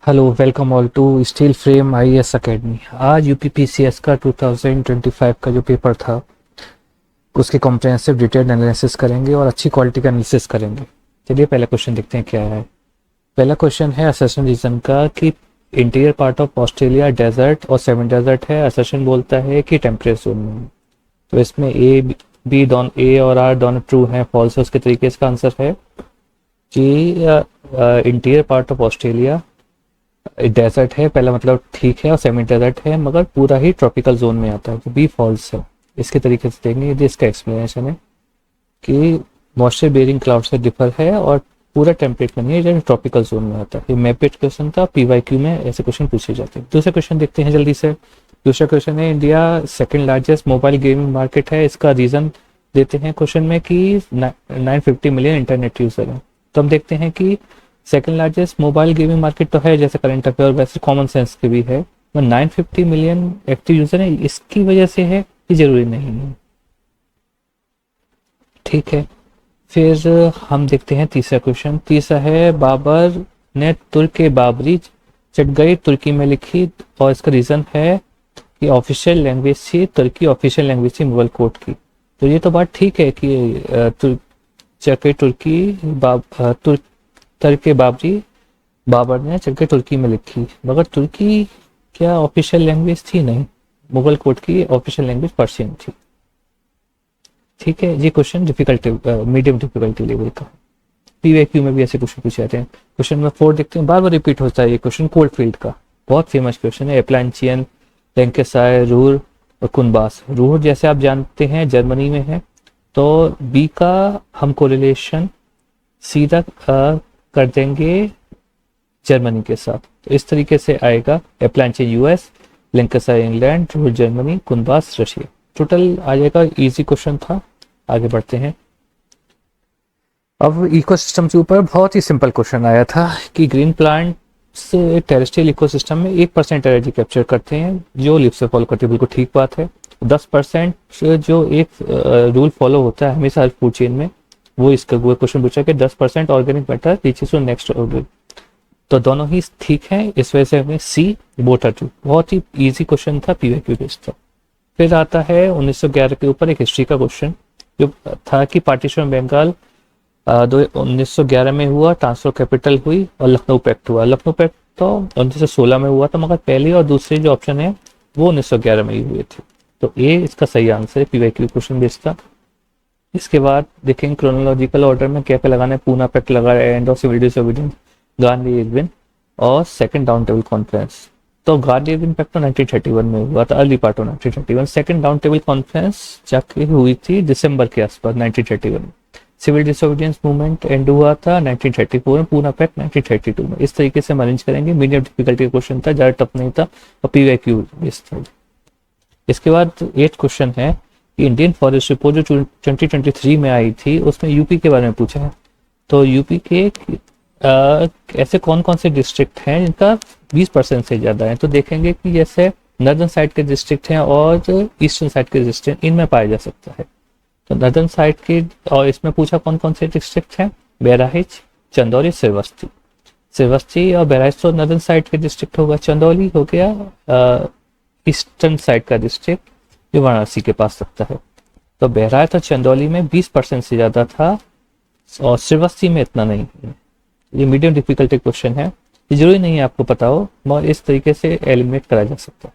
Hello, welcome all to Steel Frame IAS academy. आज UPPCS का 2025 का जो पेपर था उसके कॉम्प्रिहेंसिव डिटेल्ड एनालिसिस करेंगे और अच्छी क्वालिटी का एनालिसिस करेंगे। चलिए पहला क्वेश्चन देखते हैं क्या है। पहला क्वेश्चन है असर्शन रीजन का कि interior part of Australia desert और सेमी डेजर्ट है। असर्शन बोलता है कि टेम्परेट जोन में है। तो इसमें ए बी दोनों, ए और आर दोनों ट्रू हैं, फॉल्स है। उसके तरीके इसका आंसर है कि interior part of Australia desert है, पहला मतलब ठीक है, और सेमी डेजर्ट है मगर पूरा ही ट्रॉपिकल जोन में आता है, तो बी फॉल्स है। इसके तरीके से देखेंगे, यदि इसका एक्सप्लेनेशन है कि मॉइस्चर बेरिंग क्लाउड से डिफर है और पूरा टेम्परेट में नहीं है, जो ट्रॉपिकल जोन में आता है। ये मैप बेस्ड क्वेश्चन था, पीवाईक्यू में ऐसे क्वेश्चन पूछे जाते हैं। दूसरा क्वेश्चन देखते हैं जल्दी से। दूसरा क्वेश्चन है India second largest mobile gaming market है। इसका रीजन देते हैं क्वेश्चन में कि 950 मिलियन इंटरनेट यूजर है। तो हम देखते हैं कि second largest mobile gaming market तो है, जैसे करंट अफेयर वैसे कॉमन सेंस के भी है, पर 950 मिलियन एक्टिव यूजर है इसकी वजह से है, ये जरूरी नहीं है। ठीक है, फिर हम देखते हैं तीसरा क्वेश्चन। तीसरा है बाबर ने तुर्क बाबरी चटगई तुर्की में लिखी, और इसका रीजन है कि ऑफिशियल लैंग्वेज थी तुर्की, ऑफिशियल लैंग्वेज थी मुगल कोर्ट की। तो ये तो बात ठीक है कि चटगई तुर्क बाबरी बाबर ने चटगई तुर्की में लिखी, मगर तुर्की क्या ऑफिशियल लैंग्वेज थी? नहीं, मुगल कोर्ट की ऑफिशियल लैंग्वेज पर्शियन थी। ठीक है, ये question difficulty medium difficulty level का, पीवाईक्यू में भी ऐसे क्वेश्चन पूछे जाते हैं। क्वेश्चन नंबर 4 देखते हैं, बार बार रिपीट होता है ये क्वेश्चन, कोल्ड फील्ड का बहुत फेमस क्वेश्चन है। एप्लांचियन, लैंकेशायर, रूर और कुनबास। रूर जैसे आप जानते हैं जर्मनी में है, तो बी का हम कोरिलेशन सीधा कर देंगे जर्मनी के साथ, तो इस तरीके से आएगा Appalachian US, Lancashire England, Ruhr Germany, Kuzbass Russia. Total आ जाएगा, इजी क्वेश्चन था। आगे बढ़ते हैं। अब इकोसिस्टम के ऊपर बहुत ही सिंपल क्वेश्चन आया था कि ग्रीन प्लांट से टेरेस्ट्रियल इकोसिस्टम में 1% एनर्जी कैप्चर करते हैं, जो लीफ से फॉलो करते हैं, बिल्कुल ठीक बात है। 10% जो एक रूल फॉलो होता है हमेशा फूड चेन में, वो इसका वो क्वेश्चन पूछा कि 10% organic matter reaches to next organ, तो दोनों ही ठीक है, इस वजह से हमें सी बोथ आर ट्रू। बहुत ही इजी क्वेश्चन था, पीवाईक्यू बेस्ड था। फिर आता है 1911 के ऊपर एक हिस्ट्री का क्वेश्चन, जो था कि पार्टीशन बंगाल 1911 में हुआ, ट्रांसफर कैपिटल हुई और लखनऊ पैक्ट हुआ। लखनऊ पैक्ट तो 1916 में हुआ था, मगर पहले और दूसरे जो ऑप्शन है वो 1911 में ही हुए थे, तो ए इसका सही आंसर है, पीवाईक्यू क्वेश्चन बेस्ड था। इसके बाद देखेंगे क्रोनोलॉजिकल ऑर्डर में क्या क्या लगाना है। पूना पैक्ट लगा है, end of civil disobedience, Gandhi Irwin और सेकंड राउंड टेबल कॉन्फ्रेंस। तो गांधी इरविन पैक्ट तो 1931 में हुआ था, early part of 1931। Second round table conference जाके हुई थी दिसंबर के आसपास 1931 में। सिविल डिसोबीडियंस मूवमेंट एंड हुआ था 1934 में, पूना पैक्ट 1932 में। इस तरीके से हम अरेंज करेंगे। मीडियम डिफिकल्टी का क्वेश्चन था, ज्यादा टफ नहीं था, और पीवाईक्यू बेस्ड था। इसके बाद 8 क्वेश्चन है कि इंडियन फॉरेस्ट रिपोर्ट जो 2023 में आई थी, उसमें यूपी के बारे में पूछा है। तो यूपी के ऐसे कौन कौन से डिस्ट्रिक्ट हैं जिनका 20% से ज्यादा है, तो देखेंगे कि जैसे नॉर्दर्न साइड के डिस्ट्रिक्ट हैं और ईस्टर्न साइड के डिस्ट्रिक्ट, इनमें पाया जा सकता है। तो नॉर्दर्न साइड के, और इसमें पूछा कौन कौन से डिस्ट्रिक्ट हैं, बहराइच, चंदौली, श्रीवस्ती। श्रीवस्ती और बहराइच तो नॉर्दर्न साइड के डिस्ट्रिक्ट होगा, चंदौली हो गया ईस्टर्न साइड का डिस्ट्रिक्ट जो वाराणसी के पास सकता है। तो बहराइच और चंदौली में 20% से ज्यादा था, और श्रीवस्ती में इतना नहीं है। ये मीडियम डिफिकल्टी क्वेश्चन है, ये जरूरी नहीं है आपको पता हो, मगर इस तरीके से एलिमिनेट करा जा सकता है।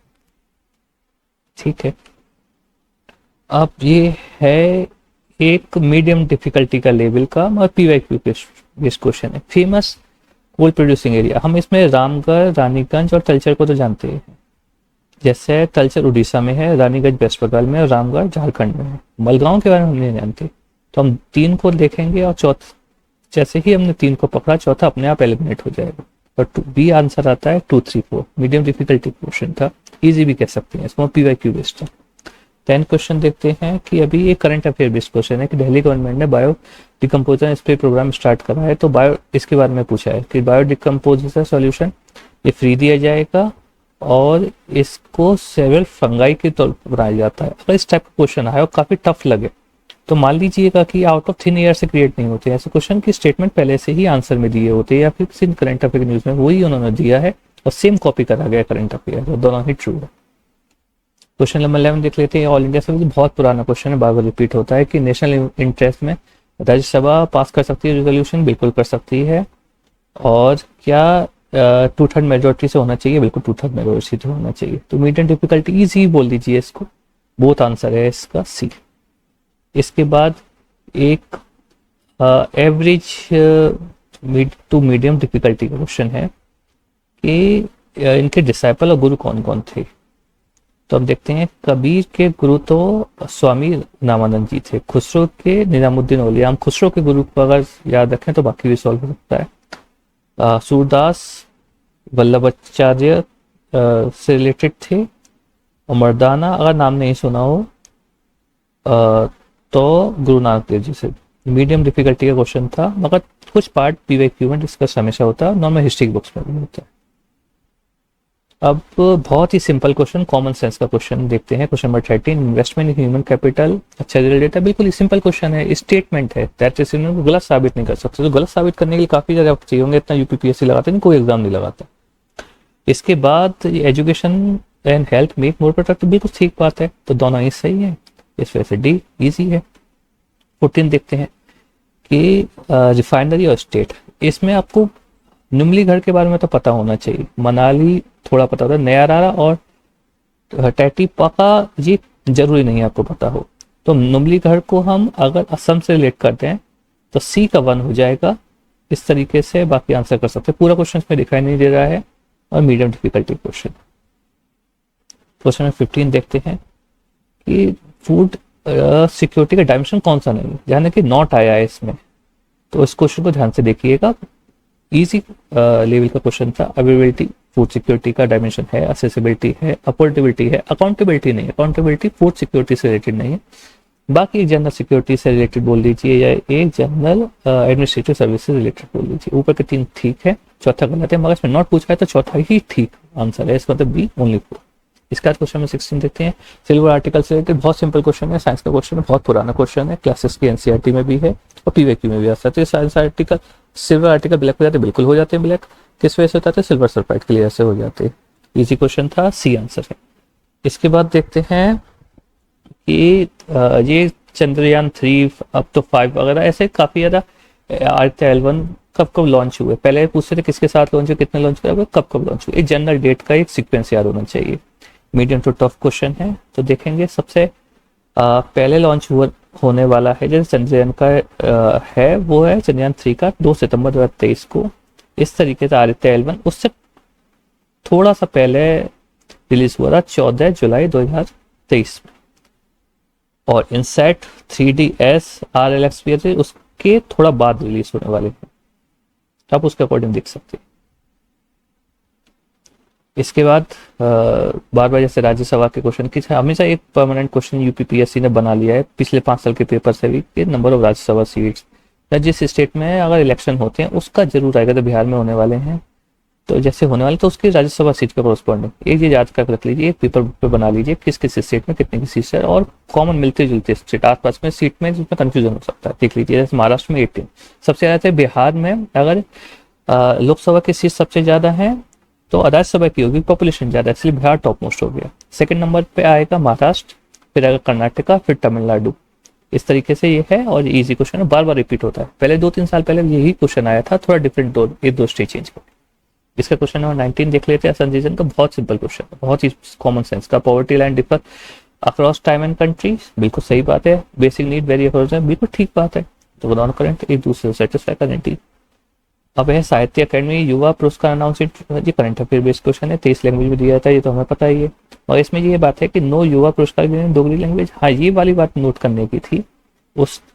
ठीक है, अब ये है एक मीडियम डिफिकल्टी का लेवल का, मगर पीवाईक्यू बेस्ड क्वेश्चन है। फेमस कोल प्रोड्यूसिंग एरिया, हम इसमें रामगढ़, रानीगंज और तलचर को तो जानते हैं। जैसे तलचर उड़ीसा में है, रानीगंज वेस्ट बंगाल में, और रामगढ़ झारखंड में है। मलगांव के बारे में हम नहीं जानते, तो हम 3 को देखेंगे, और चौथा जैसे ही हमने 3 को पकड़ा, चौथा अपने आप एलिमिनेट हो जाएगा। और बी आंसर आता है 2, 3, 4। मीडियम डिफिकल्टी क्वेश्चन था, इजी भी कह सकते हैं इसको, पीवाईक्यू बेस्ड था। 10 क्वेश्चन देखते हैं कि अभी ये करंट अफेयर बेस्ड क्वेश्चन है कि दिल्ली गवर्नमेंट ने bio decomposer spray programme start करा है। तो बायो इसके बारे में पूछा है कि बायो डिकम्पोजर सॉल्यूशन ये फ्री दिया जाएगा, और इसको सेवरल फंगाई के तौर पर बनाया जाता है। अगर इस टाइप का क्वेश्चन आए और काफी टफ लगे, तो मान लीजिएगा कि आउट ऑफ थिन एयर से क्रिएट नहीं होते ऐसे क्वेश्चन की स्टेटमेंट पहले से ही आंसर में दिए होते हैं या फिर किसी करंट अफेयर न्यूज में वही उन्होंने दिया है और सेम कॉपी करा गया करंट अफेयर, तो दोनों ही ट्रू है। क्वेश्चन नंबर 11 देख लेते हैं। ऑल इंडिया से बहुत पुराना क्वेश्चन है, बार बार रिपीट होता है कि नेशनल इंटरेस्ट में राज्यसभा पास कर सकती है रेजोल्यूशन, बिल्कुल कर सकती है। और क्या 2/3 मेजोरिटी से होना चाहिए, बिल्कुल 2/3 मेजोरिटी से होना चाहिए। तो मीडियम डिफिकल्टी इजी बोल दीजिए इसको, बोथ आंसर है इसका सी। इसके बाद एक average mid to medium difficulty का क्वेश्चन है कि इनके डिसाइपल और गुरु कौन कौन थे। तो अब देखते हैं, कबीर के गुरु तो स्वामी रामानंद जी थे, खुसरो के निजामुद्दीन औलिया। हम खुसरो के गुरु को अगर याद रखें तो बाकी भी सॉल्व हो सकता है। सूरदास वल्लभाचार्य से रिलेटेड थे। और मर्दाना अगर नाम नहीं सुना हो तो गुरु नानक देव जी से। मीडियम डिफिकल्टी का क्वेश्चन था, मगर कुछ पार्ट पीवाईक्यू में डिस्कस हमेशा होता है, नॉर्मल हिस्ट्री बुक्स में भी होता है। अब बहुत ही सिंपल क्वेश्चन, कॉमन सेंस का क्वेश्चन देखते हैं। Question number 13, investment in human capital. अच्छा रिजल्ट डेटा, बिल्कुल ही सिंपल क्वेश्चन है, स्टेटमेंट है, दैट इज गलत साबित नहीं कर सकते। तो गलत साबित करने के लिए काफी ज्यादा वक्त चाहिए होंगे, इतना यूपीपीएससी लगाते नहीं, कोई एग्जाम नहीं लगाता। इसके बाद education and health make more productive, बिल्कुल ठीक बात है, तो दोनों ही सही है, इस वजह से डी इजी है। 14 देखते हैं कि रिफाइनरी और स्टेट, इसमें आपको नुमलीगढ़ के बारे में तो पता होना चाहिए, मनाली थोड़ा पता होता है, नयारारा और टैटीपाका ये जरूरी नहीं है आपको पता हो। तो नुमलीगढ़ को हम अगर असम से रिलेट करते हैं तो सी का 1 हो जाएगा। इस तरीके से बाकी आंसर कर सकते हैं। पूरा क्वेश्चन इसमें दिखाई नहीं दे रहा है और मीडियम डिफिकल्टी क्वेश्चन। क्वेश्चन में 15 देखते हैं कि फूड सिक्योरिटी का डायमेंशन कौन सा नहीं है, यानी कि नॉट आया है इसमें, तो इस क्वेश्चन को ध्यान से देखिएगा। इजी लेवल का क्वेश्चन था। अवेलेबिलिटी फूड सिक्योरिटी का डायमेंशन है, असेसिबिलिटी है, अफोर्डेबिलिटी है, अकाउंटेबिलिटी नहीं है। अकाउंटेबिलिटी फूड सिक्योरिटी से रिलेटेड नहीं है, बाकी जनरल सिक्योरिटी से रिलेटेड बोल दीजिए या एक जनरल एडमिनिस्ट्रेटिव सर्विस से रिलेटेड बोल दीजिए। ऊपर के 3 ठीक है, चौथा गलत है, मगर इसमें नॉट पूछा है तो चौथा ही ठीक आंसर है, इसका मतलब बी ओनली 4। इसका क्वेश्चन में 16 देखते हैं। सिल्वर आर्टिकल से रिलेटेड बहुत सिंपल क्वेश्चन है, साइंस का क्वेश्चन है, बहुत पुराना क्वेश्चन है, क्लासेस की एनसीईआरटी में भी है और पीवाईक्यू में भी आ सकते हैं। Science article silver article black हो जाते हैं, बिल्कुल हो जाते हैं ब्लैक, किस वजह से होता है, सिल्वर सल्फाइड के लिए ऐसे हो जाते हैं। इजी क्वेश्चन था, सी आंसर है। इसके बाद देखते हैं कि ये चंद्रयान 3 अब तो 5 वगैरह ऐसे काफी ज्यादा आदित्य L1 कब कब लॉन्च हुए, पहले पूछते थे किसके साथ लॉन्च हुए, कितने लॉन्च करा, कब कब लॉन्च हुए, एक जनरल डेट का एक सीक्वेंस याद होना चाहिए। मीडियम टू टफ क्वेश्चन है, तो देखेंगे सबसे पहले लॉन्च होने वाला है जैसे चंद्रयान का है, वो है चंद्रयान 3 का 2 सितंबर 2023 को। इस तरीके से आदित्य L1 उससे थोड़ा सा पहले रिलीज हुआ था 14 जुलाई 2023 में। और इनसैट 3DS RLX उसके थोड़ा बाद रिलीज होने वाले हैं, आप उसके अकॉर्डिंग देख सकते हैं। इसके बाद बार बार जैसे राज्यसभा के क्वेश्चन की हमेशा एक परमानेंट क्वेश्चन यूपीपीएससी ने बना लिया है पिछले 5 साल के पेपर से भी कि नंबर ऑफ राज्यसभा सीट्स या जिस स्टेट में अगर इलेक्शन होते हैं उसका जरूर आएगा। तो बिहार में होने वाले हैं, तो जैसे होने वाले तो उसकी राज्यसभा सीट के कॉरस्पॉन्डिंग एक चीज याद कर रख लीजिए, एक पेपर बुक पे बना लीजिए किस किस स्टेट में कितने की सीट है और कॉमन मिलते जुलते स्टेट आसपास में सीट में जिसमें कंफ्यूजन हो सकता है देख लीजिए। जैसे महाराष्ट्र में 18 सबसे ज्यादा है, बिहार में अगर लोकसभा की सीट सबसे ज्यादा है तो राज्यसभा की होगी, पॉपुलेशन ज्यादा है इसलिए बिहार टॉप मोस्ट हो गया। सेकंड नंबर पे आएगा महाराष्ट्र, फिर आएगा कर्नाटका, फिर तमिलनाडु। इस तरीके से ये है और इजी क्वेश्चन है, बार बार रिपीट होता है। पहले 2-3 साल पहले यही क्वेश्चन आया था, थोड़ा डिफरेंट दो स्टेट चेंज कर। इसका क्वेश्चन नंबर 19 देख लेते हैं। सन रीजन का बहुत सिंपल क्वेश्चन है, बहुत ही कॉमन सेंस का। Poverty line differ across time and countries, बिल्कुल सही बात है। बेसिक नीड वेरी अक्रॉस, बिल्कुल ठीक बात है। तो दोनों करंट एक दूसरे से सेटिस्फाई करने। अब है साहित्य अकेडमी युवा पुरस्कार अनाउंसमेंट, ये करंट अफेयर बेस्ड क्वेश्चन है, 23 लैंग्वेज में दिया जाता है, ये तो हमें पता ही है। और इसमें ये बात है कि नो युवा पुरस्कार डोगरी लैंग्वेज, हाँ ये वाली बात नोट करने की थी।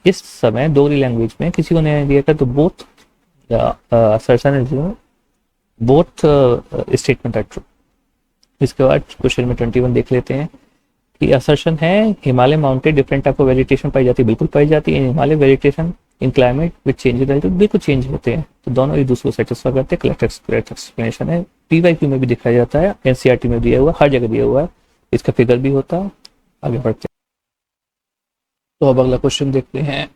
इस समय डोगरी लैंग्वेज में किसी को नहीं दिया था, तो बोथ स्टेटमेंट आर ट्रू। इसके बाद क्वेश्चन में 21 देख लेते हैं कि असर्शन है Himalaya mountain different type of vegetation पाई जाती है, बिल्कुल पाई जाती है। Himalaya vegetation in climate with change बिल्कुल चेंज होते हैं, तो दोनों एक दूसरे को सेटिस्फाई करते हैं। करेक्ट एक्सप्लेनेशन है, पीवाईक्यू में भी दिखाया जाता है, एनसीईआरटी में दिया हुआ, हर जगह दिया हुआ है, इसका फिगर भी होता है। आगे बढ़ते हैं। तो अब अगला क्वेश्चन देखते हैं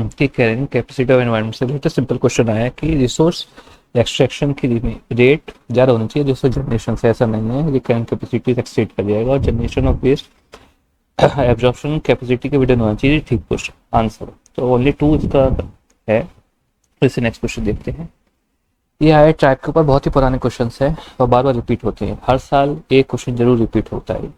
कि कैरिंग कैपेसिटी ऑफ एनवायरनमेंट से रिलेटेड सिंपल क्वेश्चन आया कि रिसोर्स एक्सट्रैक्शन की रेट ज़्यादा होनी चाहिए रिसोर्स जनरेशन से। ऐसा नहीं है, ये कैरिंग कैपेसिटी एक्सटेड कर जाएगा और generation of waste absorption capacity के विडन होना चाहिए। ठीक क्वेश्चन आंसर, तो ओनली टू इसका है। इसे नेक्स्ट क्वेश्चन देखते हैं। ये आए ट्राइब के ऊपर, बहुत ही पुराने क्वेश्चन है और बार बार रिपीट होते हैं। हर साल एक क्वेश्चन जरूर रिपीट होता है।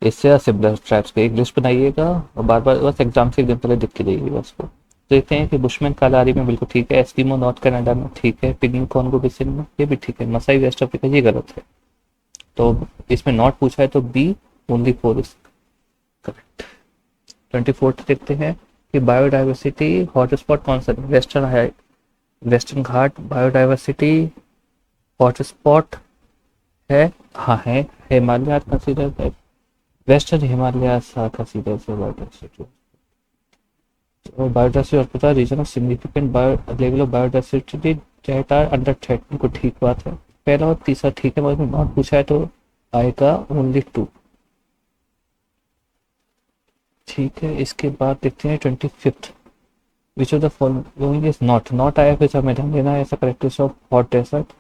इससे सिमिलर ट्राइब्स की एक लिस्ट बनाइएगा और बार बार बस एग्जाम से एक दिन पहले लिख के जाइएगा उसको। देखते हैं कि बुशमैन कालारी में बिल्कुल ठीक है, एस्किमो नॉर्थ कनाडा में ठीक है, पिग्मी कॉन्गो बेसिन में ये भी ठीक है, मसाई वेस्ट अफ्रीका ये गलत है। तो इसमें नॉट पूछा है तो बी ओनली 4 इज करेक्ट। 24 देखते हैं कि बायोडाइवर्सिटी हॉटस्पॉट कौन सा है। वेस्टर्न घाट बायोडाइवर्सिटी हॉटस्पॉट है, हाँ है। हिमालय कंसीडर है, वेस्टर्न हिमालय कंसीडर से बायोडाइवर्सिटी। तो biodiversity hotspot region of significant level of biodiversity that are under threat, को ठीक बात है। पहला और तीसरा ठीक है, मगर नॉट पूछा है तो आएगा ओनली 2। ठीक है, इसके बाद देखते हैं 25th। Which of the following is not, not आया फिर हमें ध्यान देना है। ऐसा characters of hot desert,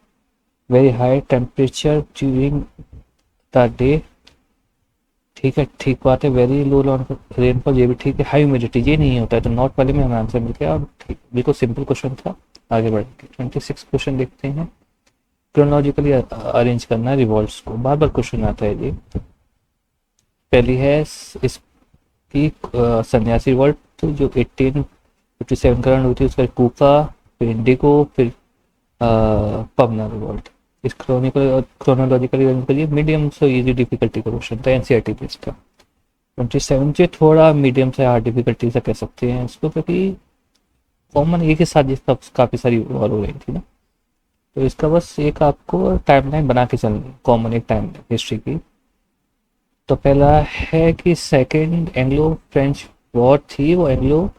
very high temperature during the day, ठीक है ठीक बात है। वेरी लो रेनफॉल ये भी ठीक है। हाई ह्यूमिडिटी ये नहीं होता है, तो नॉट वाले में हमें आंसर मिल गया और ठीक, बिल्कुल सिंपल क्वेश्चन था। आगे बढ़ेंगे 26 क्वेश्चन देखते हैं। क्रोनोलॉजिकली अरेंज करना रिवॉल्ट्स को, बार बार क्वेश्चन आता है ये। पहली है इसकी सन्यासी रिवॉल्ट, तो जो 1857 का हुई थी, उसका कूका, फिर इंडिगो, फिर पवना रिवॉल्ट। इस क्रोनोलॉजिकली रन करिए। मीडियम से इजी डिफिकल्टी का क्वेश्चन था, एनसीईआरटी बेस्ड था। 27 जो थोड़ा मीडियम से हार्ड डिफिकल्टी से कह सकते हैं इसको, क्योंकि कॉमन एक ही साथ जिसका काफ़ी सारी इवॉल्व हो रही थी ना, तो इसका बस एक आपको टाइमलाइन बना के चलनी है, कॉमन एक टाइम हिस्ट्री की। तो पहला है कि सेकेंड एंग्लो फ्रेंच वॉर थी, वो एंग्लो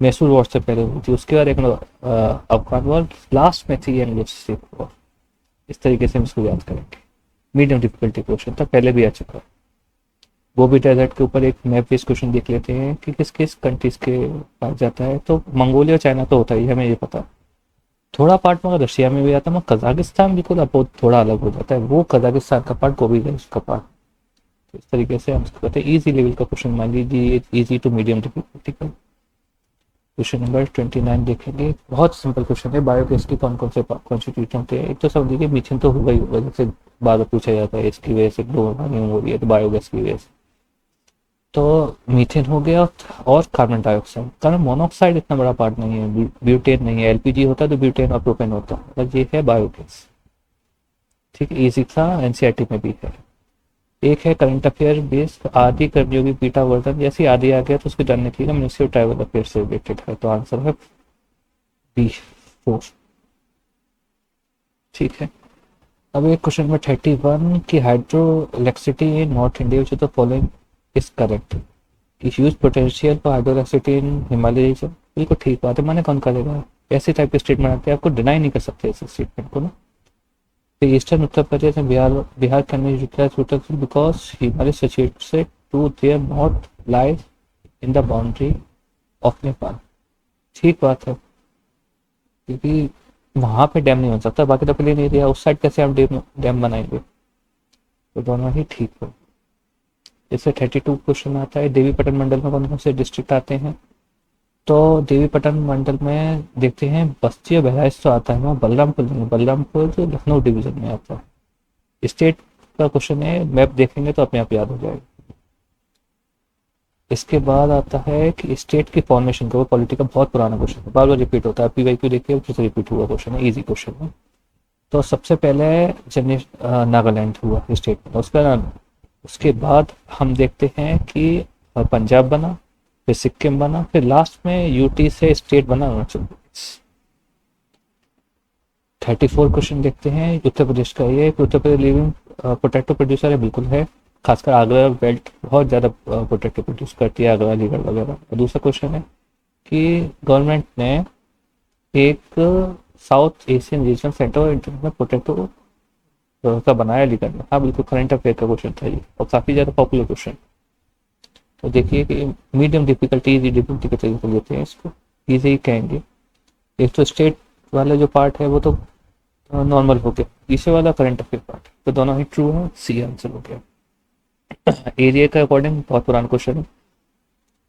मैसूर वॉर से पहले हुई थी। उसके बाद एंग्लो अफगान वॉर लास्ट में थी, एंग्लो सिख वॉर। इस तरीके से हम इसको याद करेंगे। मीडियम डिफिकल्टी क्वेश्चन था, पहले भी आ चुका। गोबी डेजर्ट के ऊपर एक मैप बेस्ड क्वेश्चन देख लेते हैं कि किस किस कंट्रीज के पास जाता है। तो मंगोलिया और चाइना तो होता ही हमें ये पता। थोड़ा पार्ट मगर रशिया में भी आता है, मगर कजाकिस्तान बिल्कुल अब थोड़ा अलग हो जाता है, वो कजाकिस्तान का पार्ट, गोबी डेजर्ट का पार्ट। तो इस तरीके से हम इसको कहते हैं ईजी लेवल का क्वेश्चन, मान लीजिए ईजी टू मीडियम डिफिकल्टी का। क्वेश्चन नंबर 29 देखेंगे। बहुत सिंपल क्वेश्चन है, बायोगैस की कौन कौन से कॉन्स्टिट्यूट होते हैं। एक तो सब देखिए मीथेन तो होगा ही होगा, जैसे बार बार पूछा जाता है इसकी वजह से ग्लोबल वार्मिंग हो रही है, तो बायोगैस की वजह से। तो मीथेन हो गया और कार्बन डाइऑक्साइड। कार्बन मोनोऑक्साइड इतना बड़ा पार्ट नहीं है, ब्यूटेन नहीं है। एलपीजी होता है तो ब्यूटेन और प्रोपेन होता है, मतलब ये है बायोगैस। ठीक है, इजी था, एनसीईआरटी में भी है। एक है करंट अफेयर बेस्ड, आदि कर्मयोगी बीटा वर्धन। जैसे आदि आ गया तो उसको जानने के लिए मिनिस्ट्री ऑफ ट्राइबल अफेयर से रिलेटेड है, तो आंसर है बी 4। ठीक है, अब एक क्वेश्चन नंबर 31 की hydro electricity in North India which the following is correct. Huge potential for hydro electricity in Himalaya region, बिल्कुल ठीक बात है, माने कौन करेगा। ऐसे टाइप के स्टेटमेंट आते हैं, आपको डिनाई नहीं कर सकते इस स्टेटमेंट को ना। तो eastern Uttar Pradesh and Bihar can be utilised because Himalaya situated to their north lies in the boundary of Nepal. ठीक बात है, क्योंकि वहां पे डैम नहीं बन सकता, बाकी तो प्लेन एरिया, उस साइड कैसे आप डैम बनाएंगे। तो दोनों ही ठीक हो। इससे 32 क्वेश्चन आता है, देवीपटन मंडल में कौन कौन से डिस्ट्रिक्ट आते हैं। तो देवीपटन मंडल में देखते हैं बस्ती और बहराइच तो आता है वहाँ, बलरामपुर नहीं, बलरामपुर जो लखनऊ डिवीजन में आता है। स्टेट का क्वेश्चन है, मैप देखेंगे तो अपने आप याद हो जाएगा। इसके बाद आता है कि स्टेट की फॉर्मेशन का, वो पॉलिटी का बहुत पुराना क्वेश्चन है, बार बार रिपीट होता है। पीवाईक्यू देखिए फिर से रिपीट हुआ क्वेश्चन है, ईजी क्वेश्चन है। तो सबसे पहले नागालैंड हुआ स्टेट में, उसके बाद हम देखते हैं कि पंजाब बना, फिर सिक्किम बना, फिर लास्ट में यूटी से स्टेट बना अरुणाचल प्रदेश। 34 क्वेश्चन देखते हैं उत्तर प्रदेश का। ये Uttar Pradesh living potato producer है, बिल्कुल है। खासकर आगरा बेल्ट बहुत ज़्यादा पोटैटो प्रोड्यूस करती है, आगरा अलीगढ़ वगैरह। और दूसरा क्वेश्चन है कि गवर्नमेंट ने एक साउथ एशियन रीजन सेंटर में पोटैटो का बनाया अलीगढ़ में। हाँ बिल्कुल, करंट अफेयर का क्वेश्चन था ये और काफ़ी ज़्यादा पॉपुलर क्वेश्चन। तो देखिए कि मीडियम डिफिकल्टी, इजी डिफिकल्टी के तरीके से लेते हैं इसको, इजी ही कहेंगे। एक तो स्टेट वाला जो पार्ट है वो तो नॉर्मल हो गया, तीसरे वाला करंट अफेयर पार्ट, तो दोनों ही ट्रू है, सी आंसर हो गया। एरिया के अकॉर्डिंग बहुत पुराना क्वेश्चन है।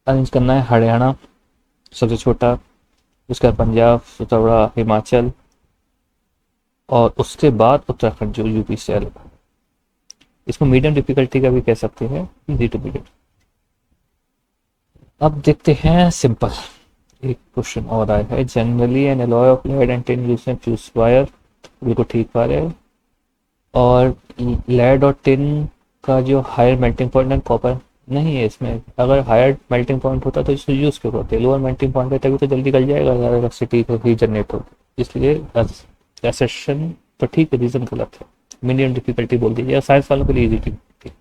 अरेंज करना है हरियाणा सबसे छोटा, उसके बाद पंजाब, सबसे बड़ा हिमाचल, और उसके बाद उत्तराखंड जो यूपी से अलग। इसको मीडियम डिफिकल्टी का भी कह सकते हैं, इजी टू मीडियम। अब देखते हैं सिंपल। एक क्वेश्चन और आया है, generally an alloy of lead and tin used in fuse wire, बिल्कुल ठीक बात है। और लेड और टिन का जो हायर मेल्टिंग पॉइंट है, कॉपर नहीं है इसमें। अगर हायर मेल्टिंग पॉइंट होता तो इसको यूज़ क्यों करते, लोअर मेल्टिंग पॉइंट है तभी तो जल्दी गल जाएगा अगर इलेक्ट्रिसिटी ही जनरेट हो। इसलिए एसेशन तो ठीक है, रीज़न गलत है, मीडियम डिफिकल्टी बोल दीजिए, साइंस वालों के लिए इजी डिफिकल्टी।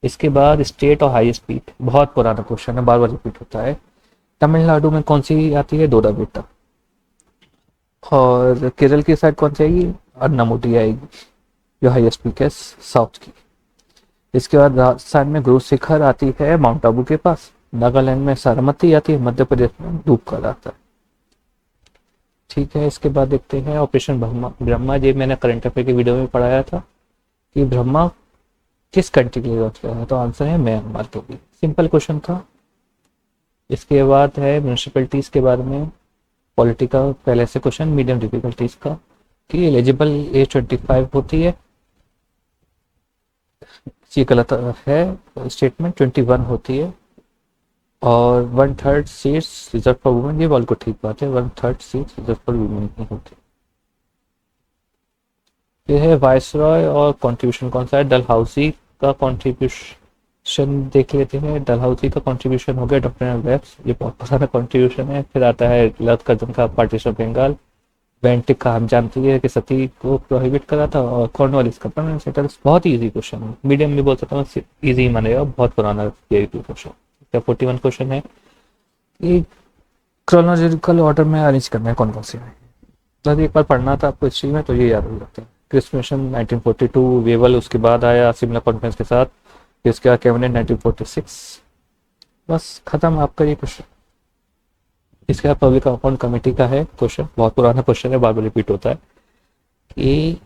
इसके बाद स्टेट और हाई स्पीड, बहुत पुराना क्वेश्चन है, बार बार रिपीट होता है। तमिलनाडु में कौन सी आती है, डोडा बेटा। और केरल की साइड कौन सी आएगी, अन्नामुटी आएगी, जो हाईएस्ट पीक है साउथ की। इसके बाद राजस्थान में गुरु शिखर आती है माउंट आबू के पास। नागालैंड में सारामती आती है, मध्य प्रदेश में धूपगढ़ आता है। ठीक है, इसके बाद देखते हैं ऑपरेशन ब्रह्मा। ये मैंने करंट अफेयर की वीडियो में पढ़ाया था कि ब्रह्मा किस कंट्री के लिए लॉन्च किया है, तो आंसर है म्यांमार के लिए। सिंपल क्वेश्चन था। इसके बाद है म्यूनिसिपैलिटीज के बारे में, पॉलिटी का पहले से क्वेश्चन, मीडियम डिफिकल्टीज का, कि एलिजिबल एज 25 होती है, ये गलत है स्टेटमेंट, 21 होती है। और 1/3 सीट्स रिजर्व फॉर वुमेन, ये बिल्कुल ठीक बात है, 1/3 सीट्स रिजर्व फॉर वुमेन नहीं होती। फिर है वायसरॉय और कंट्रीब्यूशन कौन सा है, डलहौजी का कंट्रीब्यूशन देख लेते हैं। डलहौजी का कंट्रीब्यूशन हो गया डॉक्टर वेब्स, ये बहुत पुराना कंट्रीब्यूशन है। फिर आता है लर्थ कर्जन का पार्टीशन ऑफ बंगाल। बेंटिक का हम जानते हैं कि सती को प्रोहिबिट करा था। और कॉर्नवालिस का परमानेंट सेटल्स, बहुत ही इजी क्वेश्चन है, मीडियम भी बोल सकता हूँ, इजी मानेगा, बहुत पुराना क्वेश्चन। 41 क्वेश्चन है कि क्रोनोलॉजिकल ऑर्डर में अरेंज करना है कौन कौन से है। बस एक बार पढ़ना था आपको हिस्ट्री में तो ये याद हो जाता है। क्रिस मिशन 1942, वेवल उसके बाद आया सिमला कॉन्फ्रेंस के साथ, फिर उसके बाद कैबिनेट 1946। बस खत्म आपका ये क्वेश्चन। इसके बाद पब्लिक अकाउंट कमेटी का है क्वेश्चन, बहुत पुराना क्वेश्चन है, बार बार रिपीट होता है कि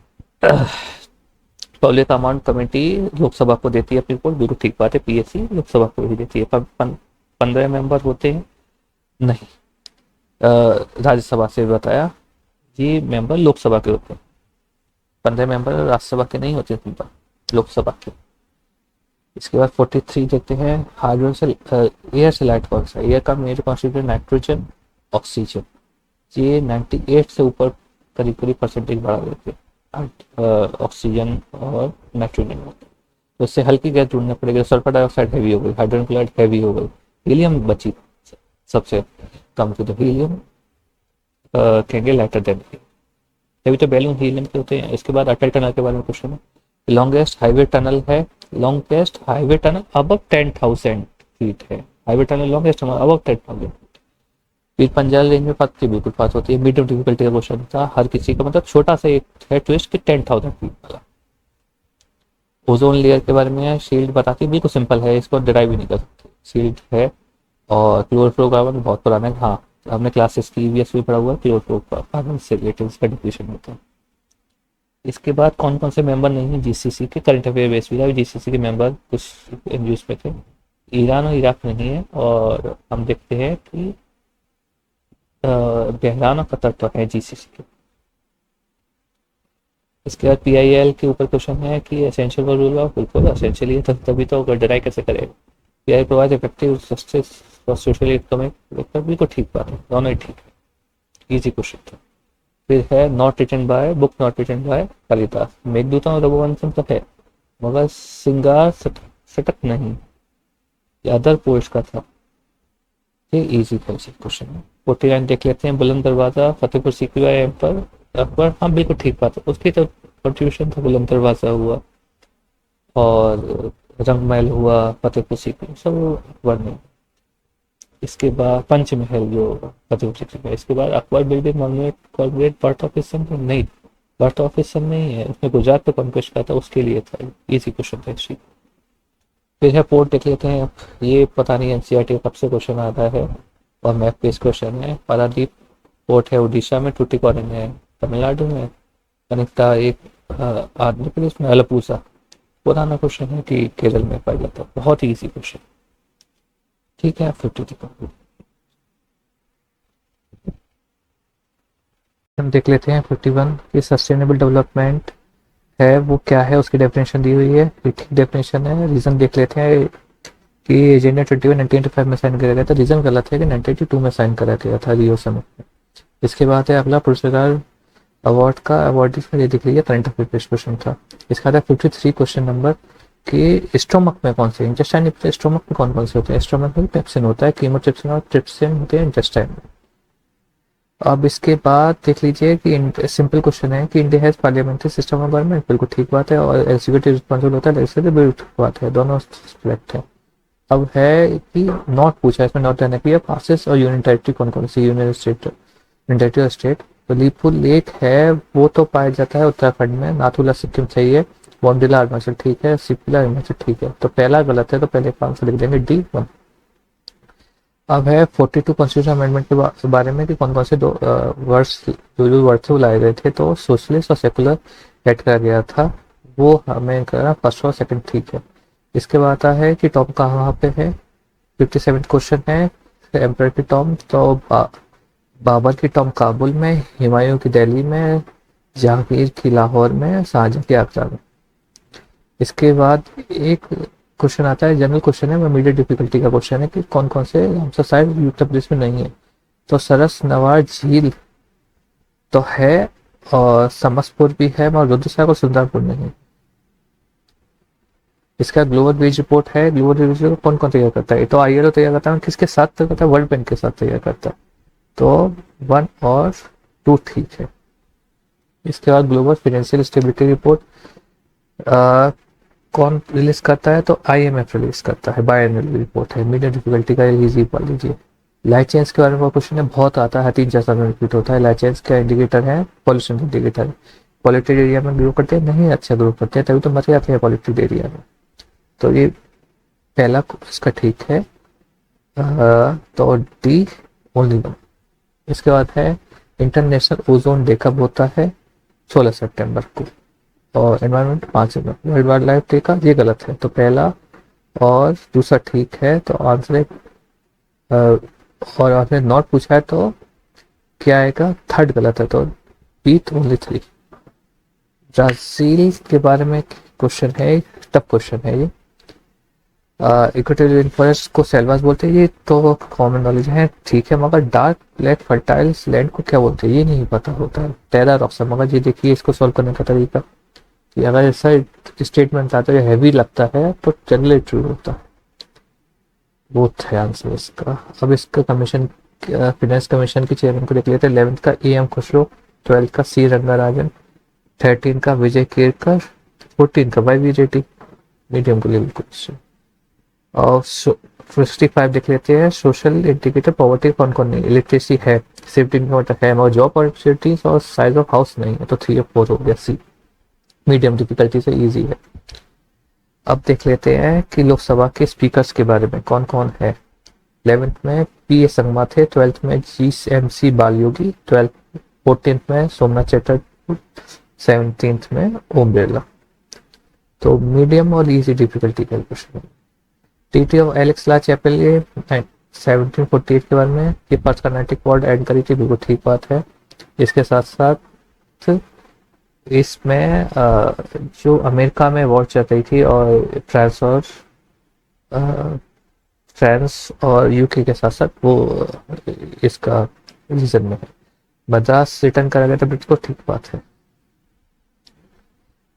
पब्लिक अकाउंट कमेटी लोकसभा को देती है अपनी रिपोर्ट, बिल्कुल ठीक बात है, पीएससी लोकसभा को ही देती है। 15 मेंबर होते हैं, नहीं राज्यसभा से बताया, ये मेंबर लोकसभा के होते हैं। 15 मेंबर राज्यसभा के नहीं होते, लोकसभा के। इसके बाद 43 देखते हैं, हाइड्रोजन से एयर से लाइट कौन सा, एयर का मेजर कॉन्स्टिट्यूएंट नाइट्रोजन, ऑक्सीजन। ये 98 से ऊपर करीब करीब परसेंटेज बढ़ा देते हैं ऑक्सीजन और नाइट्रोजन। तो इससे हल्की गैस ढूंढना पड़ेगा, सल्फर डाइऑक्साइड हैवी हो गई, हाइड्रोजन क्लोराइड हैवी हो गई, हीलियम बची सबसे कम की, तो हीलियम कहेंगे लाइटर देन, तभी तो बैलून हीलियम के होते हैं। इसके बाद अटल टनल के बारे में क्वेश्चन है, लॉन्गेस्ट हाईवे टनल है, longest highway tunnel above 10,000 feet है, हाईवे टनल लॉन्गेस्ट अबव 10,000। फिर पंजाब रेंज में पास की बिल्कुल पास होती है, मीडियम डिफिकल्टी का क्वेश्चन था हर किसी का, मतलब छोटा सा एक है ट्विस्ट कि 10,000 फीट वाला। ओजोन लेयर के बारे में शील्ड बताती है, बिल्कुल सिंपल है, इसको डिराइव भी नहीं कर सकते, शील्ड है। और क्लोरोफ्लोरोकार्बन बहुत पुराना है, हाँ हमने क्लासेस की ईवीएस भी पढ़ा हुआ है, क्लोरोफ्लोरोकार्बन से रिलेटेड इसका डिफिनेशन होता है। इसके बाद कौन कौन से मेंबर नहीं है जीसीसी के, करंट अफेयर बेस भी जीसीसी के मेंबर कुछ एनजीओ में थे, ईरान और इराक नहीं है। और हम देखते हैं कि बहरान और कतर तो है जीसीसी के। इसके बाद पीआईएल के ऊपर क्वेश्चन है कि एसेंशियल फॉर रूल ऑफ, बिल्कुल एसेंशियल ही है, तभी तो डिराई कैसे करेगा। Pi provide effective justice for social economic, बिल्कुल ठीक बात है, दोनों ही ठीक है, इजी क्वेश्चन था। फिर है not written by, book not written by Kalidas, Meghadutam और रघुवंशम तक है, मगर सिंगार सटक नहीं, ये अदर पोइट्स का था। ये इजी क्वेश्चन है। 49 देख लेते हैं, बुलंद दरवाजा फतेहपुर सीकरी बाय एम्पर अकबर, हाँ बिल्कुल ठीक बात है, उसकी तो कंट्रीब्यूशन था, बुलंद दरवाजा हुआ और रंगमहल हुआ, फतेहपुर सीकरी सब अकबर ने। इसके बाद पंचमहल जो फतेहपुर सीकरी का। इसके बाद Akbar building monument corporate birth of his son, नहीं बर्थ ऑफ हिज सन नहीं है, उसने गुजरात पे कॉन्क्वेस्ट किया था, उसके लिए था, इजी क्वेश्चन था हिस्ट्री। फिर है पोर्ट देख लेते हैं। अब ये पता नहीं एनसीईआरटी कब से क्वेश्चन आता है और मैप बेस्ड क्वेश्चन है। पारादीप पोर्ट है उड़ीसा में, टूटिकोरिन है तमिलनाडु में, कनिष्ठा एक आंध्र प्रदेश में, अलापुझा पुराना क्वेश्चन है कि केरल में पाया जाता है। बहुत ही इजी क्वेश्चन। ठीक है, 50 तक हम देख लेते हैं। 51 की सस्टेनेबल डेवलपमेंट है वो क्या है, उसकी डेफिनेशन दी हुई है, ये ठीक डेफिनेशन है। रीज़न देख लेते हैं कि एजेंडा 21 1985 में साइन किया गया था। रीज़न गलत है कि 1982 में साइन करा गया था रियो समिट में। इसके बाद है अगला पुरस्कार अवार्ड का। अवार्ड इसमें ये दिख रही है, करंट अफेयर क्वेश्चन था। इसका था 53 क्वेश्चन नंबर कि स्टोमक में कौन से, इंटेस्टाइन स्टोमक में कौन कौन से होते हैं। स्टोमक में पेप्सिन होता है, कीमोट्रिप्सिन और ट्रिप्सिन होते हैं इंटेस्टाइन में। अब इसके बाद देख लीजिए कि सिंपल क्वेश्चन है कि India has parliamentary system of government, बिल्कुल ठीक बात है। और एग्जीक्यूटिव रिस्पॉन्सिबल होता है, लेजिस्लेटिव बिल्कुल ठीक बात है, दोनों सिलेक्ट है। अब है कि नॉट पूछा है, इसमें नॉट रहने की पासिस और यूनियन टेरिटरी कौन कौन सी, यूनियन स्टेट यूनियन टेरिटरी और स्टेट। तो लीपुर लेक है वो तो पाया जाता है उत्तराखंड में, नाथुला सिक्किम सही है, बोमडिला अरुणाचल ठीक है, सिपिला हिमाचल ठीक है। तो पहला गलत है, तो पहले का आंसर लिख देंगे डी 1। अब है 42 कॉन्स्टिट्यूशन अमेंडमेंट के बारे में कि कौन कौन से दो वर्ड्स जो वर्ड से बुलाए गए थे। तो सोशलिस्ट और सेकुलर ऐड करा गया था, वो हमें करना फर्स्ट और सेकंड ठीक है। इसके बाद आता है कि टॉम कहाँ पे है। 57 क्वेश्चन है एम्पर की टॉम, तो बाबर की टॉम काबुल में, हुमायूं की दिल्ली में, जहांगीर की लाहौर में, शाहजहां की आगरा में। इसके बाद एक क्वेश्चन आता है, जनरल क्वेश्चन है, मीडियम डिफिकल्टी का क्वेश्चन है कि कौन कौन से रामसर साइट उत्तर प्रदेश में नहीं है। तो सरस नवार झील तो है, और समसपुर भी है, मगर रुद्रसागर और सुंदरपुर नहीं। इसका ग्लोबल वेज रिपोर्ट है, ग्लोबल वेज रिपोर्ट कौन कौन तैयार करता है। तो आईएलओ तैयार करता है, किसके साथ तैयार करता है, वर्ल्ड बैंक के साथ तैयार करता है। तो 1 और 2 ठीक है। इसके बाद ग्लोबल फाइनेंशियल स्टेबिलिटी रिपोर्ट कौन रिलीज करता है, तो आईएमएफ रिलीज करता है, बायएनुअल रिपोर्ट है, मीडियम डिफिकल्टी का इजी पढ़ लीजिए। लाइट चेंज के बारे में क्वेश्चन है, बहुत आता है, 3 जैसा में रिपीट होता है। लाइट चेंज का इंडिकेटर है, पॉल्यूशन इंडिकेटर। पॉल्यूटेड एरिया में ग्रो करते हैं, नहीं अच्छा ग्रो करते हैं, तभी तो मर जाते हैं पॉल्यूटेड एरिया में। तो ये पहला इसका ठीक है, तो डी ओनली 1। इसके बाद है इंटरनेशनल ओजोन डे कब होता है, 16 सितंबर को, और एनवायरनमेंट 5 सितंबर। वर्ल्ड वाइल्ड लाइफ डे का ये गलत है, तो पहला और दूसरा ठीक है। तो आंसर है और आपने नॉट पूछा है तो क्या आएगा, थर्ड गलत है, तो बी ओनली 3। ब्राजील के बारे में क्वेश्चन है, टफ क्वेश्चन है ये। इक्वेटोरियल फॉरेस्ट को सेल्वास बोलते हैं, ये तो कॉमन नॉलेज है, ठीक है। मगर डार्क ब्लैक फर्टाइल लैंड को क्या बोलते हैं, ये नहीं पता होता है। टेरा रॉक्सा, मगर ये देखिए इसको सॉल्व करने का तरीका कि अगर ऐसा स्टेटमेंट आता है हैवी लगता है तो जनरली ट्रू होता है। वो है आंसर इसका। अब इसका कमीशन, फिनेंस कमीशन के चेयरमैन को देख लेते हैं। 11th का एम खुसरो, 12th का सी रंगाराजन, 13 का विजय केरकर, 14 का वाई वी रेड्डी। मीडियम को लेवल क्वेश्चन। और 55 देख लेते हैं, सोशल इंडिकेटर पॉवर्टी कौन कौन नहीं, इलिटरेसी है, सेफ्टी इनकम है, मगर जॉब अपॉर्चुनिटीज और साइज ऑफ हाउस नहीं है, तो 3 और 4 हो गया सी। मीडियम डिफिकल्टी से इजी है। अब देख लेते हैं कि लोकसभा के स्पीकर्स के बारे में कौन कौन है। 11th में पी ए संगमा थे, 12th में G M C Balayogi, 14th में सोमनाथ चटर्जी, 17th में ओम बिरला। तो मीडियम और इजी डिफिकल्टी का क्वेश्चन। टीटी ऑफ एलेक्स ला चैपल, ये 1748 के बारे में, ये फर्स्ट कर्नाटिक वर्ड ऐड करी थी, बिल्कुल ठीक बात है। इसके साथ साथ इसमें जो अमेरिका में वॉर चल रही थी और फ्रांस और यूके के साथ साथ, वो इसका रीजन में है। मद्रास रिटर्न करा गया था ब्रिटिश को, ठीक बात है।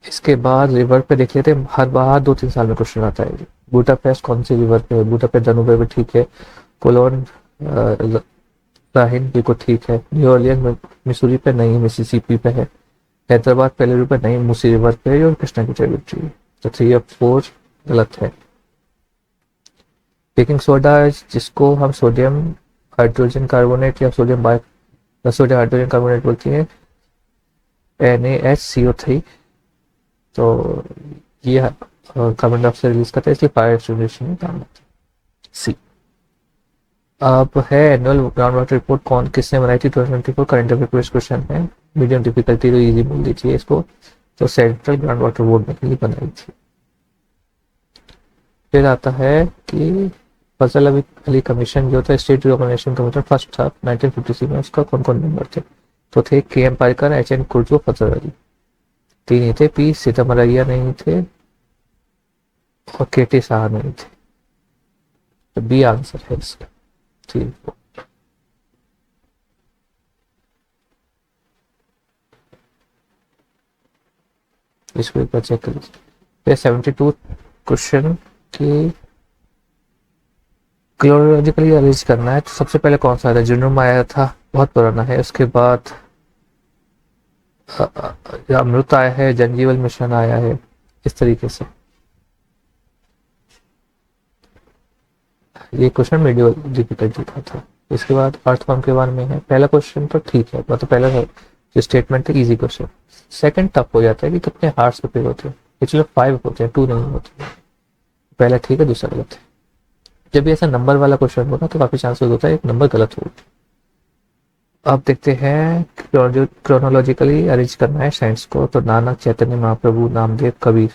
इसके बाद रिवर पे देख लेते हैं, हर बार 2-3 साल में क्वेश्चन आता है। बूटापेस्ट कौन सी रिवर पे है, बूटापेस्ट दानुबे पे ठीक है। कोलोन राहिन बिल्कुल ठीक है। न्यू ऑर्लियंस मिसूरी पे नहीं, मिसिसिपी पे है। हैदराबाद पहले रिवर पे नहीं, मूसी रिवर पे है और कृष्णा की टेरिटरी। तो 3 और 4 गलत है। बेकिंग सोडा जिसको हम सोडियम हाइड्रोजन कार्बोनेट या सोडियम हाइड्रोजन कार्बोनेट बोलती है, NaHCO3। तो ये और कार्बन डाइऑक्साइड रिलीज करता है, इसलिए फायर एक्सटिंग्विशर में काम आता है। सी। अब है एनुअल ग्राउंड वाटर रिपोर्ट कौन किसने बनाई थी 2024, करंट अफेयर क्वेश्चन है, मीडियम डिफिकल्टी तो इजी बोल दीजिए इसको, तो सेंट्रल ग्राउंड वाटर बोर्ड ने के लिए बनाई थी। फिर आता है कि फजल अली कमीशन जो था स्टेट रिकॉग्निशन कमीशन फर्स्ट था 1956 में, उसका कौन कौन मेंबर थे? तो थे के एम पारिकर, एच एन कुर्जू, फजल अली। तीन ही थे, पी सीतामरैया नहीं थे और के टी शाह नहीं थे। तो बी आंसर है इसका। ठीक, इसको एक बार चेक कर लीजिए। फिर 72 क्वेश्चन की क्रोनोलॉजिकली अरेंज करना है, तो सबसे पहले कौन सा आया था? जुनूम आया था, बहुत पुराना है। उसके बाद अमृत आया है, जनजीवन मिशन आया है, इस तरीके से। ये क्वेश्चन मीडियल डिफिकल्टी का था। इसके बाद अर्थवर्म के बारे में है। पहला क्वेश्चन तो ठीक है, मतलब पहला जो स्टेटमेंट है इजी क्वेश्चन। सेकंड टफ हो जाता है कि कितने हार्ट्स पे होते हैं, एक्चुअली 5 होते हैं, 2 नहीं होते। पहला ठीक है, दूसरा गलत है। जब भी ऐसा नंबर वाला क्वेश्चन होगा तो काफी चांसेस होता है एक नंबर गलत हो। अब देखते हैं क्रोनोलॉजिकली अरेंज करना है साइंस को, तो नानक, चैतन्य महाप्रभु, नामदेव, कबीर।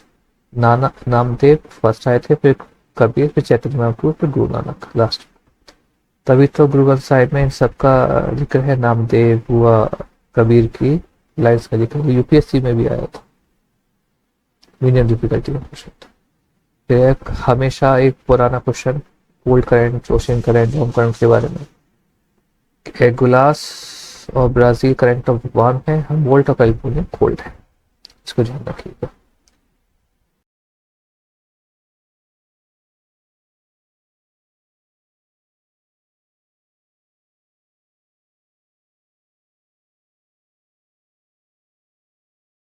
नामदेव फर्स्ट आए थे, फिर कबीर, फिर चैतन्य महाप्रभु, फिर गुरु नानक लास्ट। तभी तो गुरु ग्रंथ साहिब में इन सबका जिक्र है, नामदेव हुआ, कबीर की लाइन्स का जिक्र यूपीएससी में भी आया था, मीडियम डिफिकल्टी का क्वेश्चन था। फिर हमेशा एक पुराना question, cold current, ocean current, home current के बारे में। एगुलास और ब्राजील करंट ऑफ वन है, हम वोल्ट ऑफ कैलिफोर्निया कोल्ड है, इसको ध्यान रखिएगा।